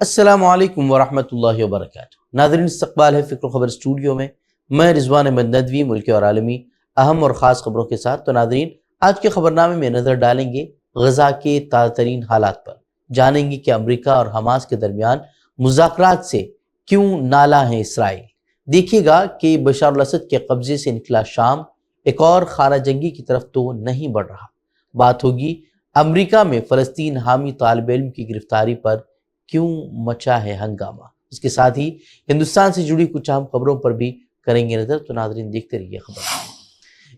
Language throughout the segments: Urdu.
السلام علیکم ورحمۃ اللہ وبرکاتہ۔ ناظرین، استقبال ہے فکر و خبر اسٹوڈیو میں رضوان احمد ندوی ملکی اور عالمی اہم اور خاص خبروں کے ساتھ۔ تو ناظرین، آج کے خبرنامے میں نظر ڈالیں گے غزہ کے تازہ ترین حالات پر، جانیں گے کہ امریکہ اور حماس کے درمیان مذاکرات سے کیوں نالاں ہیں اسرائیل۔ دیکھیے گا کہ بشار الاسد کے قبضے سے نکلا شام ایک اور خانہ جنگی کی طرف تو نہیں بڑھ رہا۔ بات ہوگی امریکہ میں فلسطین حامی طالب علم کی گرفتاری پر کیوں مچا ہے ہنگامہ۔ اس کے ساتھ ہی ہندوستان سے جڑی کچھ اہم خبروں پر بھی کریں گے نظر۔ تو ناظرین، دیکھتے رہیے خبر۔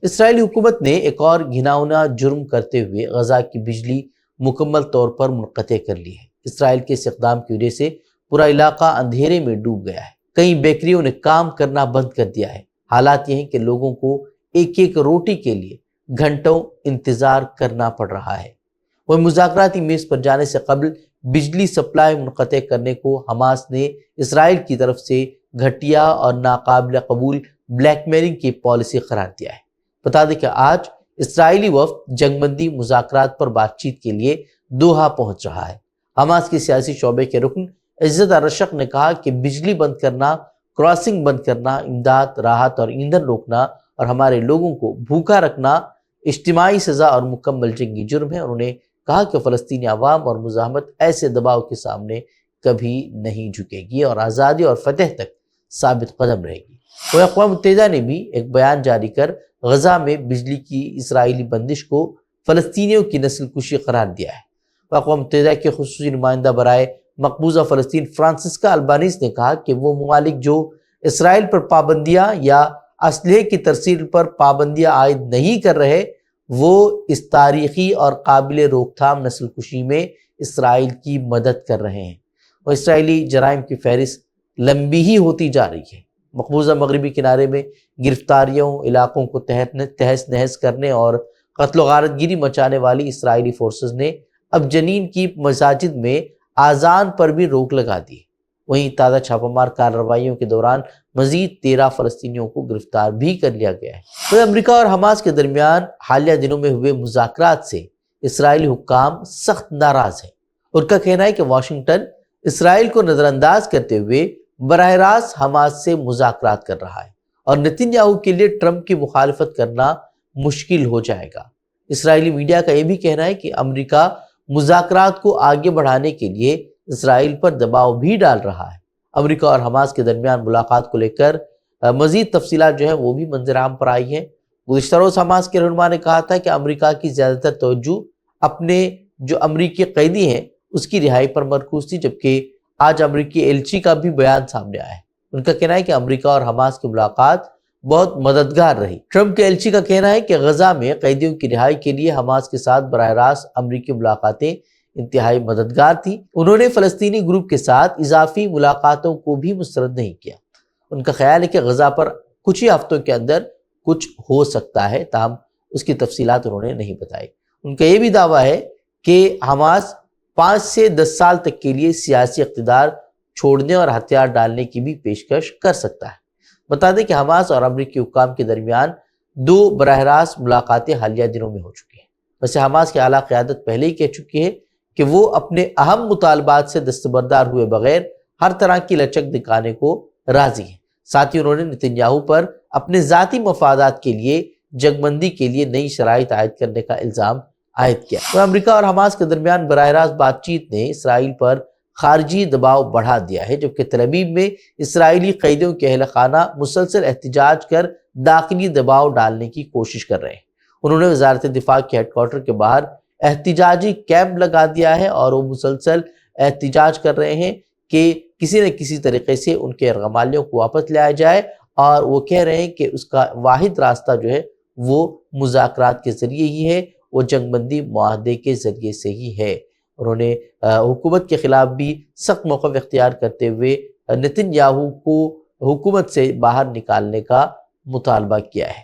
اسرائیلی حکومت نے ایک اور گھناؤنا جرم کرتے ہوئے غزہ کی بجلی مکمل طور پر منقطع کر لی ہے۔ اسرائیل کے اس اقدام کی وجہ سے پورا علاقہ اندھیرے میں ڈوب گیا ہے۔ کئی بیکریوں نے کام کرنا بند کر دیا ہے۔ حالات یہ ہیں کہ لوگوں کو ایک ایک روٹی کے لیے گھنٹوں انتظار کرنا پڑ رہا ہے۔ وہ مذاکراتی میز پر جانے سے قبل بجلی سپلائی منقطع کرنے کو حماس نے اسرائیل کی طرف سے گھٹیا اور ناقابل قبول بلیک میلنگ کی پالیسی قرار دیا ہے۔ بتا دیں کہ آج اسرائیلی وفد جنگ بندی مذاکرات پر بات چیت کے لیے دوحہ پہنچ رہا ہے۔ حماس کے سیاسی شعبے کے رکن عزت الرشق نے کہا کہ بجلی بند کرنا، کراسنگ بند کرنا، امداد، راحت اور ایندھن روکنا اور ہمارے لوگوں کو بھوکا رکھنا اجتماعی سزا اور مکمل جنگی جرم ہے۔ انہوں نے کہا کہ فلسطینی عوام اور مزاحمت ایسے دباؤ کے سامنے کبھی نہیں جھکے گی اور آزادی اور فتح تک ثابت قدم رہے گی۔ اور اقوام متحدہ نے بھی ایک بیان جاری کر غزہ میں بجلی کی اسرائیلی بندش کو فلسطینیوں کی نسل کشی قرار دیا ہے۔ اقوام متحدہ کے خصوصی نمائندہ برائے مقبوضہ فلسطین فرانسسکا البانیز نے کہا کہ وہ ممالک جو اسرائیل پر پابندیاں یا اسلحے کی ترسیل پر پابندیاں عائد نہیں کر رہے، وہ اس تاریخی اور قابل روک تھام نسل کشی میں اسرائیل کی مدد کر رہے ہیں۔ اور اسرائیلی جرائم کی فہرست لمبی ہی ہوتی جا رہی ہے۔ مقبوضہ مغربی کنارے میں گرفتاریوں، علاقوں کو تہس نہس کرنے اور قتل و غارت گیری مچانے والی اسرائیلی فورسز نے اب جنین کی مساجد میں آذان پر بھی روک لگا دی۔ وہیں تازہ چھاپہ مار کارروائیوں کے دوران مزید 13 فلسطینیوں کو گرفتار بھی کر لیا گیا ہے۔ تو امریکہ اور حماس کے درمیان حالیہ دنوں میں ہوئے مذاکرات سے اسرائیلی حکام سخت ناراض ہیں۔ ان کا کہنا ہے کہ واشنگٹن اسرائیل کو نظر انداز کرتے ہوئے براہ راست حماس سے مذاکرات کر رہا ہے اور نتن یاہو کے لیے ٹرمپ کی مخالفت کرنا مشکل ہو جائے گا۔ اسرائیلی میڈیا کا یہ بھی کہنا ہے کہ امریکہ مذاکرات کو آگے بڑھانے کے لیے اسرائیل پر دباؤ بھی ڈال رہا ہے۔ امریکہ اور حماس کے درمیان ملاقات کو لے کر مزید تفصیلات جو ہیں وہ بھی منظر عام پر آئی ہیں۔ گزشتہ روز حماس کے رہنما نے کہا تھا کہ امریکہ کی زیادہ تر توجہ اپنے جو امریکی قیدی ہیں اس کی رہائی پر مرکوز تھی، جبکہ آج امریکی ایلچی کا بھی بیان سامنے آیا ہے۔ ان کا کہنا ہے کہ امریکہ اور حماس کی ملاقات بہت مددگار رہی۔ ٹرمپ کے ایلچی کا کہنا ہے کہ غزہ میں قیدیوں کی رہائی کے لیے حماس کے ساتھ براہ راست امریکی ملاقاتیں انتہائی مددگار تھی۔ انہوں نے فلسطینی گروپ کے ساتھ اضافی ملاقاتوں کو بھی مسترد نہیں کیا۔ ان کا خیال ہے کہ غزہ پر کچھ ہی ہفتوں کے اندر کچھ ہو سکتا ہے، تاہم اس کی تفصیلات انہوں نے نہیں بتائی۔ ان کا یہ بھی دعویٰ ہے کہ حماس 5 سے 10 سال تک کے لیے سیاسی اقتدار چھوڑنے اور ہتھیار ڈالنے کی بھی پیشکش کر سکتا ہے۔ بتا دیں کہ حماس اور امریکی حکام کے درمیان 2 براہ راست ملاقاتیں حالیہ دنوں میں ہو چکی ہیں۔ ویسے حماس کی اعلیٰ قیادت پہلے ہی کہہ چکی ہے کہ وہ اپنے اہم مطالبات سے دستبردار ہوئے بغیر ہر طرح کی لچک دکھانے کو راضی ہے۔ ساتھ ہی انہوں نے نتن یاہو پر اپنے ذاتی مفادات کے لیے جنگ بندی کے لیے نئی شرائط عائد کرنے کا الزام عائد کیا۔ تو امریکہ اور حماس کے درمیان براہ راست بات چیت نے اسرائیل پر خارجی دباؤ بڑھا دیا ہے، جبکہ تل ابیب میں اسرائیلی قیدیوں کے اہل خانہ مسلسل احتجاج کر داخلی دباؤ ڈالنے کی کوشش کر رہے ہیں۔ انہوں نے وزارت دفاع کے ہیڈ کوارٹر کے باہر احتجاجی کیمپ لگا دیا ہے اور وہ مسلسل احتجاج کر رہے ہیں کہ کسی نہ کسی طریقے سے ان کے یرغمالیوں کو واپس لایا جائے، اور وہ کہہ رہے ہیں کہ اس کا واحد راستہ جو ہے وہ مذاکرات کے ذریعے ہی ہے، وہ جنگ بندی معاہدے کے ذریعے سے ہی ہے۔ انہوں نے حکومت کے خلاف بھی سخت موقف اختیار کرتے ہوئے نتن یاہو کو حکومت سے باہر نکالنے کا مطالبہ کیا ہے۔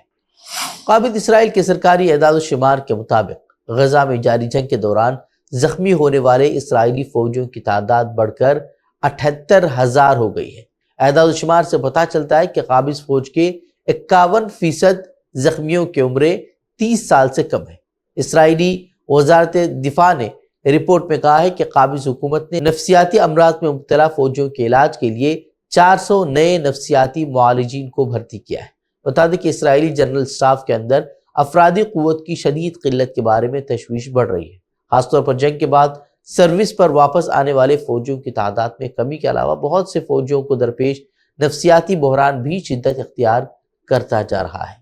قابض اسرائیل کے سرکاری اعداد و شمار کے مطابق غزہ میں جاری جنگ کے دوران زخمی ہونے والے اسرائیلی فوجیوں کی تعداد بڑھ کر 78,000 ہو گئی ہے۔ اعداد و شمار سے پتہ چلتا ہے کہ قابض فوج کے 51% زخمیوں کی عمریں 30 سال سے کم ہے۔ اسرائیلی وزارت دفاع نے رپورٹ میں کہا ہے کہ قابض حکومت نے نفسیاتی امراض میں مبتلا فوجیوں کے علاج کے لیے 400 نئے نفسیاتی معالجین کو بھرتی کیا ہے۔ بتا دیں کہ اسرائیلی جنرل اسٹاف کے اندر افرادی قوت کی شدید قلت کے بارے میں تشویش بڑھ رہی ہے، خاص طور پر جنگ کے بعد سروس پر واپس آنے والے فوجیوں کی تعداد میں کمی کے علاوہ بہت سے فوجیوں کو درپیش نفسیاتی بحران بھی شدت اختیار کرتا جا رہا ہے۔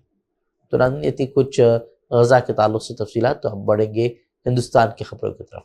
تو ناظرین، یہ تھی کچھ غزہ کے تعلق سے تفصیلات۔ تو ہم بڑھیں گے ہندوستان کی خبروں کی طرف۔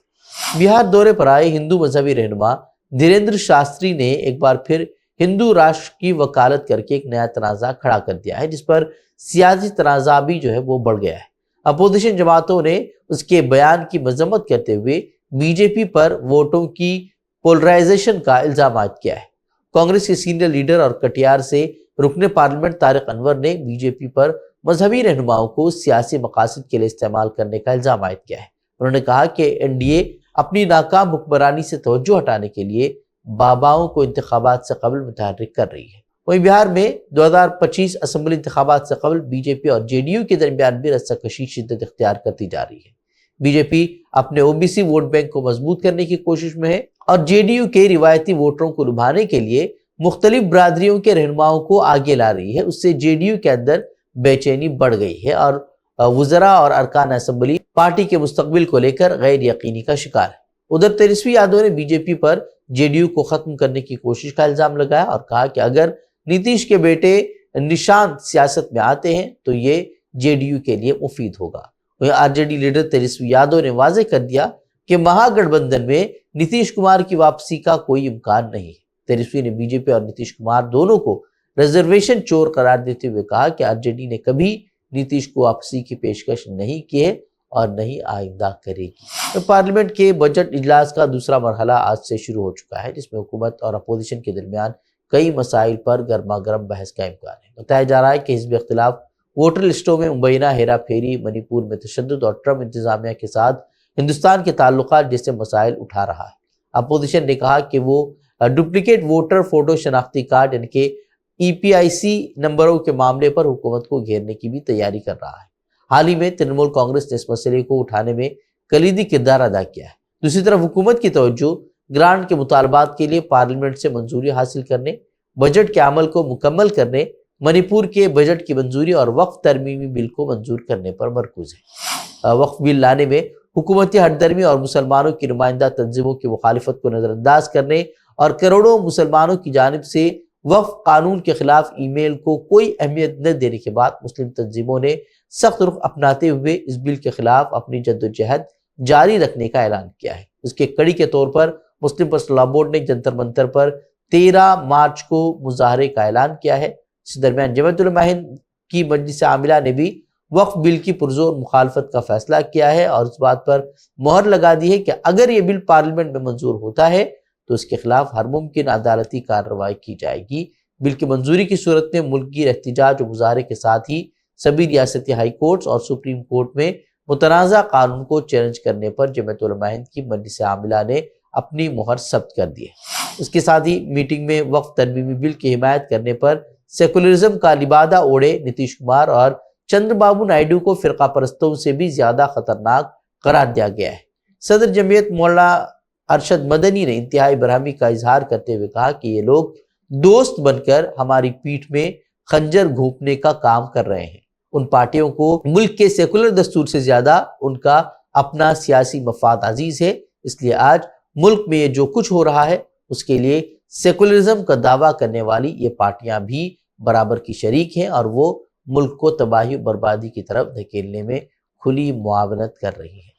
بہار دورے پر آئے ہندو مذہبی رہنما دھیریندر شاستری نے ایک بار پھر ہندو راشٹر کی وکالت کر کے ایک نیا تنازع کھڑا کر دیا ہے، جس پر سیاسی تنازع بھی وہ بڑھ گیا ہے۔ اپوزیشن جماعتوں نے اس کے بیان کی مذمت کرتے ہوئے بی جے پی پر ووٹوں کی پولرائزیشن کا الزام عائد کیا ہے۔ کانگریس کے سینئر لیڈر اور کٹیہار سے رکن پارلیمنٹ طارق انور نے بی جے پی پر مذہبی رہنماؤں کو سیاسی مقاصد کے لیے استعمال کرنے کا الزام عائد کیا ہے۔ انہوں نے کہا کہ این ڈی اے اپنی ناکام حکمرانی سے توجہ ہٹانے کے لیے باباؤں کو انتخابات سے قبل متحرک کر رہی ہے۔ وہیں بہار میں 2025 اسمبلی انتخابات سے قبل بی جے پی اور جے ڈی یو کے درمیان بھی رسہ کشی شدت اختیار کرتی جا رہی ہے۔ بی جے پی اپنے O B C vote bank کو مضبوط کرنے کی کوشش میں ہے اور جے ڈی یو کے روایتی ووٹروں کو لبھانے کے لیے مختلف برادریوں کے رہنماؤں کو آگے لا رہی ہے۔ اس سے جے ڈی یو کے اندر بے چینی بڑھ گئی ہے اور وزراء اور ارکان اسمبلی پارٹی کے مستقبل کو لے کر غیر یقینی کا شکار ہے۔ ادھر تیجسوی یادو نے be J P per J D you کو ختم کرنے کی کوشش کا الزام لگایا اور کہا کہ اگر نیتیش کے بیٹے نشانت سیاست میں آتے ہیں تو یہ جے ڈی یو کے لیے مفید ہوگا۔ وہیں R J D leader Tejashwi Yadav نے واضح کر دیا کہ مہا گٹھ بندھن میں نیتیش کمار کی واپسی کا کوئی امکان نہیں ہے۔ تیجسوی نے بی جے پی اور نیتیش کمار دونوں کو ریزرویشن چور قرار دیتے ہوئے کہا کہ آر جے ڈی نے کبھی نیتیش کو واپسی کی پیشکش نہیں کی ہے اور نہیں آئندہ کرے گی۔ پارلیمنٹ کے بجٹ اجلاس کا دوسرا مرحلہ آج سے شروع ہو چکا ہے، جس میں حکومت اور اپوزیشن کے درمیان کئی مسائل پر گرما گرم بحث کا امکان ہے۔ بتایا جا رہا ہے کہ حزب اختلاف ووٹر لسٹوں میں مبینہ ہیرا پھیری، منی پور میں تشدد اور ٹرمپ انتظامیہ کے ساتھ ہندوستان کے تعلقات جیسے مسائل اٹھا رہا ہے۔ اپوزیشن نے کہا کہ وہ ڈپلیکیٹ ووٹر فوٹو شناختی کارڈ یعنی کہ ای پی آئی سی نمبروں کے معاملے پر حکومت کو گھیرنے کی بھی تیاری کر رہا ہے۔ حال ہی میں ترنمول کانگریس نے اس مسئلے کو اٹھانے میں کلیدی کردار ادا کیا ہے۔ دوسری طرف حکومت کی توجہ گرانٹ کے مطالبات کے لیے پارلیمنٹ سے منظوری حاصل کرنے، بجٹ کے عمل کو مکمل کرنے، منی پور کے بجٹ کی منظوری اور وقف ترمیمی بل کو منظور کرنے پر مرکوز ہے۔ وقف بل لانے میں حکومتی ہٹ درمی اور مسلمانوں کی نمائندہ تنظیموں کی مخالفت کو نظر انداز کرنے اور کروڑوں مسلمانوں کی جانب سے وقف قانون کے خلاف ای میل کو کوئی اہمیت نہ دینے کے بعد مسلم تنظیموں نے سخت رخ اپناتے ہوئے اس بل کے خلاف اپنی جدوجہد جاری رکھنے کا اعلان کیا ہے۔ اس کے کڑی کے طور پر مسلم پرسنل لاء بورڈ نے جنتر منتر پر 13 مارچ کو مظاہرے کا اعلان کیا ہے۔ اس درمیان جمعیت علماء ہند کی مجلس عاملہ نے بھی وقف بل کی پرزور مخالفت کا فیصلہ کیا ہے اور اس بات پر مہر لگا دی ہے کہ اگر یہ بل پارلیمنٹ میں منظور ہوتا ہے تو اس کے خلاف ہر ممکن عدالتی کارروائی کی جائے گی۔ بل کی منظوری کی صورت میں ملک گیر احتجاج و مظاہرے کے ساتھ ہی سبھی ریاستی ہائی کورٹس اور سپریم کورٹ میں متنازع قانون کو چیلنج کرنے پر جمعیت علماء ہند کی مجلس عاملہ نے اپنی مہر ثبت کر دی ہے۔ اس کے ساتھ ہی میٹنگ میں وقف ترمیمی بل کی حمایت کرنے پر سیکولرزم کا لبادہ اوڑے نتیش کمار اور چندر بابو نائیڈو کو فرقہ پرستوں سے بھی زیادہ خطرناک قرار دیا گیا ہے۔ صدر جمعیت مولانا ارشد مدنی نے انتہائی برہمی کا اظہار کرتے ہوئے کہا کہ یہ لوگ دوست بن کر ہماری پیٹھ میں خنجر گھونپنے کا کام کر رہے ہیں۔ ان پارٹیوں کو ملک کے سیکولر دستور سے زیادہ ان کا اپنا سیاسی مفاد عزیز ہے، اس لیے آج ملک میں یہ جو کچھ ہو رہا ہے اس کے لیے سیکولرزم کا دعویٰ کرنے والی یہ پارٹیاں بھی برابر کی شریک ہیں اور وہ ملک کو تباہی و بربادی کی طرف دھکیلنے میں کھلی معاونت کر رہی ہیں۔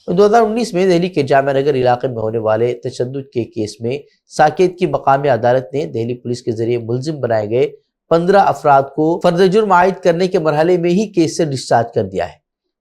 2019 میں دہلی کے جامعہ نگر علاقے میں ہونے والے تشدد کے کیس میں ساکیت کی مقامی عدالت نے دہلی پولیس کے ذریعے ملزم بنائے گئے 15 افراد کو فرد جرم عائد کرنے کے مرحلے میں ہی کیس سے ڈسچارج کر دیا ہے۔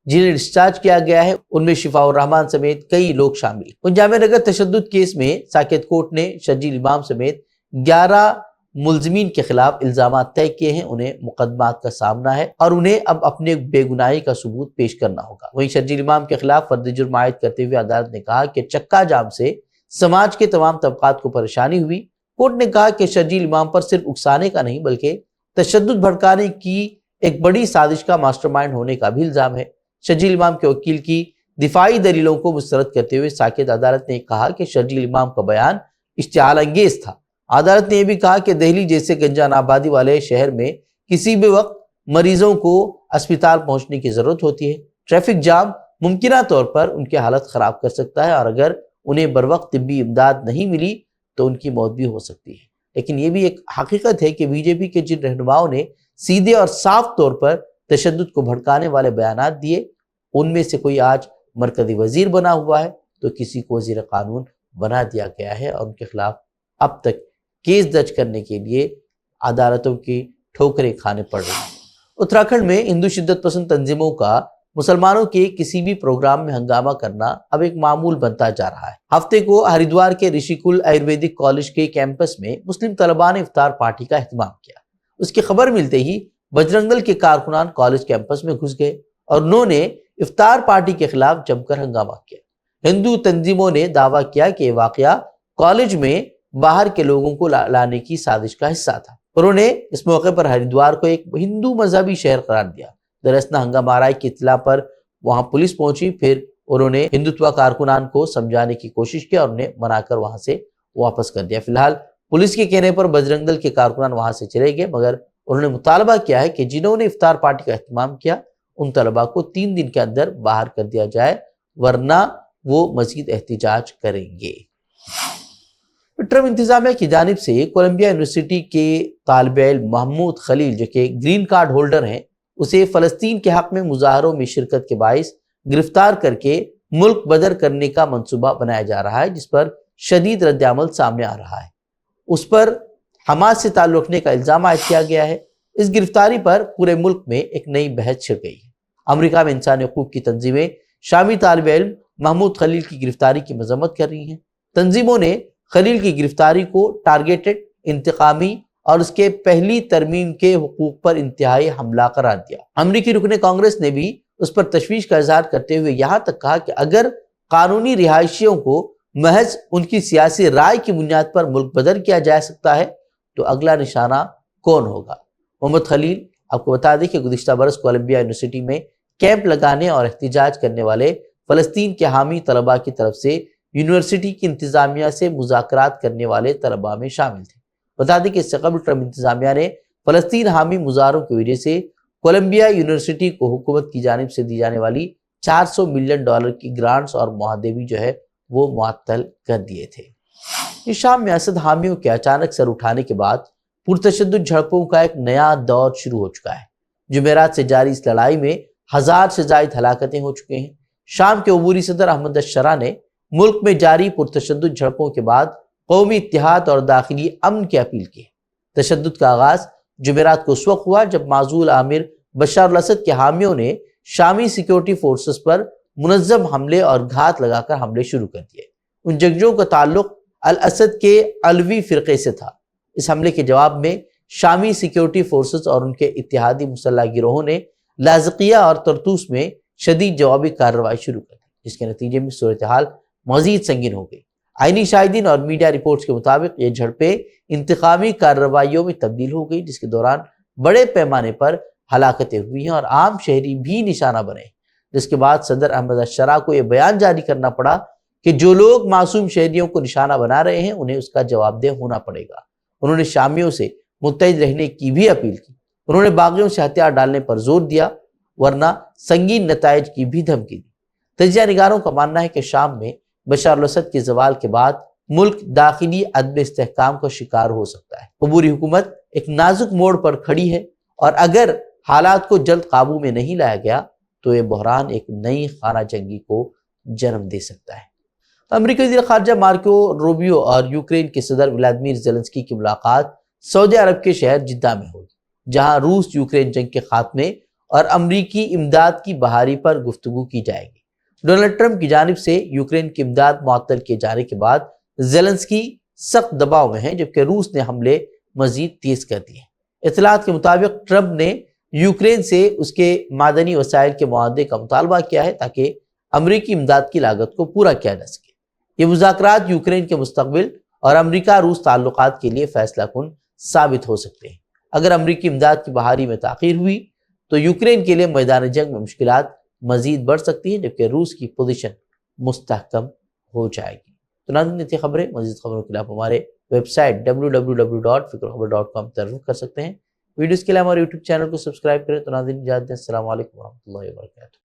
جنہیں ڈسچارج کیا گیا ہے ان میں شفاء الرحمان سمیت کئی لوگ شامل ہیں۔ ان جامعہ نگر تشدد کیس میں ساکیت کورٹ نے شرجیل امام سمیت 11 ملزمین کے خلاف الزامات طے کیے ہیں۔ انہیں مقدمات کا سامنا ہے اور انہیں اب اپنے بے گناہی کا ثبوت پیش کرنا ہوگا۔ وہیں شرجیل امام کے خلاف فرد جرم عائد کرتے ہوئے عدالت نے کہا کہ چکا جام سے سماج کے تمام طبقات کو پریشانی ہوئی۔ کورٹ نے کہا کہ شرجیل امام پر صرف اکسانے کا نہیں بلکہ تشدد بھڑکانے کی ایک بڑی سازش کا ماسٹر مائنڈ ہونے کا بھی الزام ہے۔ شرجیل امام کے وکیل کی دفاعی دلیلوں کو مسترد کرتے ہوئے ساکت عدالت نے کہا کہ شرجیل امام کا بیان اشتعال انگیز تھا۔ عدالت نے یہ بھی کہا کہ دہلی جیسے گنجان آبادی والے شہر میں کسی بھی وقت مریضوں کو اسپتال پہنچنے کی ضرورت ہوتی ہے۔ ٹریفک جام ممکنہ طور پر ان کی حالت خراب کر سکتا ہے، اور اگر انہیں بروقت طبی امداد نہیں ملی تو ان کی موت بھی ہو سکتی ہے۔ لیکن یہ بھی ایک حقیقت ہے کہ بی جے پی کے جن رہنماؤں نے سیدھے اور صاف طور پر تشدد کو بھڑکانے والے بیانات دیے، ان میں سے کوئی آج مرکزی وزیر بنا ہوا ہے تو کسی کو وزیر قانون بنا دیا گیا ہے، اور ان کے خلاف اب تک کیس درج کرنے کے لیے عدالتوں کی ٹھوکریں کھانے پڑ رہی ہیں۔ اتراکھنڈ میں ہندو شدت پسند تنظیموں کا مسلمانوں کے کسی بھی پروگرام میں ہنگامہ کرنا اب ایک معمول بنتا جا رہا ہے۔ ہفتے کو ہریدوار کے رشی کل آیورویدک کالج کے کیمپس میں مسلم طلباء نے افطار پارٹی کا اہتمام کیا۔ اس کی خبر ملتے ہی بجرنگ دل کے کارکنان کالج کیمپس میں گھس گئے اور انہوں نے افطار پارٹی کے خلاف جم کر ہنگامہ کیا۔ ہندو تنظیموں نے دعویٰ کیا کہ یہ واقعہ کالج میں باہر کے لوگوں کو لانے کی سازش کا حصہ تھا۔ انہوں نے اس موقع پر ہریدوار کو ایک ہندو مذہبی شہر قرار دیا۔ دراصل ہنگامہ آرائی کی اطلاع پر وہاں پولیس پہنچی، پھر انہوں نے ہندوتوا کارکنان کو سمجھانے کی کوشش کی اور انہیں منا کر وہاں سے واپس کر دیا۔ فی الحال پولیس کے کہنے پر بجرنگ دل کے کارکنان وہاں سے چلے گئے، مگر انہوں نے مطالبہ کیا ہے کہ جنہوں نے افطار پارٹی کا اہتمام کیا ان طلباء کو 3 دن کے اندر باہر کر دیا جائے، ورنہ وہ مزید احتجاج کریں گے۔ ٹرمپ انتظامیہ کی جانب سے کولمبیا یونیورسٹی کے طالب علم محمود خلیل، جو کہ گرین کارڈ ہولڈر ہیں، اسے فلسطین کے حق میں مظاہروں میں شرکت کے باعث گرفتار کر کے ملک بدر کرنے کا منصوبہ بنایا جا رہا ہے، جس پر شدید رد عمل سامنے آ رہا ہے۔ اس پر حماس سے تعلق رکھنے کا الزام عائد کیا گیا ہے۔ اس گرفتاری پر پورے ملک میں ایک نئی بحث چھڑ گئی ہے۔ امریکہ میں انسانی حقوق کی تنظیمیں شامی طالب علم محمود خلیل کی گرفتاری کی مذمت کر رہی ہیں۔ تنظیموں نے خلیل کی گرفتاری کو ٹارگیٹڈ، انتقامی اور اس کے پہلی ترمیم کے حقوق پر انتہائی حملہ قرار دیا۔ امریکی رکن کانگریس نے بھی اس پر تشویش کا اظہار کرتے ہوئے یہاں تک کہا کہ اگر قانونی رہائشیوں کو محض ان کی سیاسی رائے کی بنیاد پر ملک بدر کیا جا سکتا ہے تو اگلا نشانہ کون ہوگا؟ محمد خلیل آپ کو بتا دیں کہ گزشتہ برس کولمبیا یونیورسٹی میں کیمپ لگانے اور احتجاج کرنے والے فلسطین کے حامی طلباء کی طرف سے یونیورسٹی کی انتظامیہ سے مذاکرات کرنے والے طلباء میں شامل تھے۔ بتا دیں کہ اس سے قبل ٹرمپ انتظامیہ نے فلسطین حامی مظاہروں کی وجہ سے کولمبیا یونیورسٹی کو حکومت کی جانب سے دی جانے والی $400 ملین کی گرانٹس اور معاہدے بھی جو ہے وہ معطل کر دیے تھے۔ شام میں اسد حامیوں کے اچانک سر اٹھانے کے بعد پرتشدد جھڑپوں کا ایک نیا دور شروع ہو چکا ہے۔ جمعرات سے جاری اس لڑائی میں 1000 سے زائد ہلاکتیں ہو چکے ہیں۔ شام کے عبوری صدر احمد الشرا نے ملک میں جاری پرتشدد جھڑپوں کے بعد قومی اتحاد اور داخلی امن کی اپیل کی۔ تشدد کا آغاز جمعرات کو اس وقت ہوا جب معزول آمر بشار الاسد کے حامیوں نے شامی سیکیورٹی فورسز پر منظم حملے اور گھات لگا کر حملے شروع کر دیے۔ ان جنگجوؤں کا تعلق الاسد کے علوی فرقے سے تھا۔ اس حملے کے جواب میں شامی سیکیورٹی فورسز اور ان کے اتحادی مسلح گروہوں نے لاذقیہ اور طرطوس میں شدید جوابی کارروائی شروع کر دی، جس کے نتیجے میں صورتحال مزید سنگین ہو گئی۔ آئینی شاہدین اور میڈیا رپورٹس کے مطابق یہ جھڑپیں انتقامی کارروائیوں میں تبدیل ہو گئی، جس کے دوران بڑے پیمانے پر ہلاکتیں ہوئی ہیں اور عام شہری بھی نشانہ بنے، جس کے بعد صدر احمد الشرا کو یہ بیان جاری کرنا پڑا کہ جو لوگ معصوم شہریوں کو نشانہ بنا رہے ہیں انہیں اس کا جواب دہ ہونا پڑے گا۔ انہوں نے شامیوں سے متحد رہنے کی بھی اپیل کی۔ انہوں نے باغیوں سے ہتھیار ڈالنے پر زور دیا، ورنہ سنگین نتائج کی بھی دھمکی دی۔ تجزیہ نگاروں کا ماننا ہے کہ شام میں بشار الاسد کے زوال کے بعد ملک داخلی عدم استحکام کا شکار ہو سکتا ہے۔ عبوری حکومت ایک نازک موڑ پر کھڑی ہے اور اگر حالات کو جلد قابو میں نہیں لایا گیا تو یہ بحران ایک نئی خانہ جنگی کو جنم دے سکتا ہے۔ امریکی وزیر خارجہ مارکو روبیو اور یوکرین کے صدر ولادیمیر زیلنسکی کی ملاقات سعودی عرب کے شہر جدہ میں ہوگی، جہاں روس یوکرین جنگ کے خاتمے اور امریکی امداد کی بحالی پر گفتگو کی جائے گی۔ ڈونلڈ ٹرمپ کی جانب سے یوکرین کی امداد معطل کیے جانے کے بعد زیلنسکی سخت دباؤ میں ہیں، جبکہ روس نے حملے مزید تیز کر دیے۔ اطلاعات کے مطابق ٹرمپ نے یوکرین سے اس کے معدنی وسائل کے معاہدے کا مطالبہ کیا ہے تاکہ امریکی امداد کی لاگت کو پورا کیا جا سکے۔ یہ مذاکرات یوکرین کے مستقبل اور امریکہ روس تعلقات کے لیے فیصلہ کن ثابت ہو سکتے ہیں۔ اگر امریکی امداد کی بحالی میں تاخیر ہوئی تو یوکرین کے لیے میدان جنگ میں مشکلات مزید بڑھ سکتی ہے جبکہ روس کی پوزیشن مستحکم ہو جائے گی۔ تو ناظرین، یہ تھی خبریں۔ مزید خبروں کے لیے آپ ہمارے ویب سائٹ www.fikrkhabar.com پر رخ کر سکتے ہیں۔ ویڈیوز کے لیے ہمارے یوٹیوب چینل کو سبسکرائب کریں۔ تو ناظرین، اجازت دیں۔ السلام علیکم ورحمۃ اللہ وبرکاتہ۔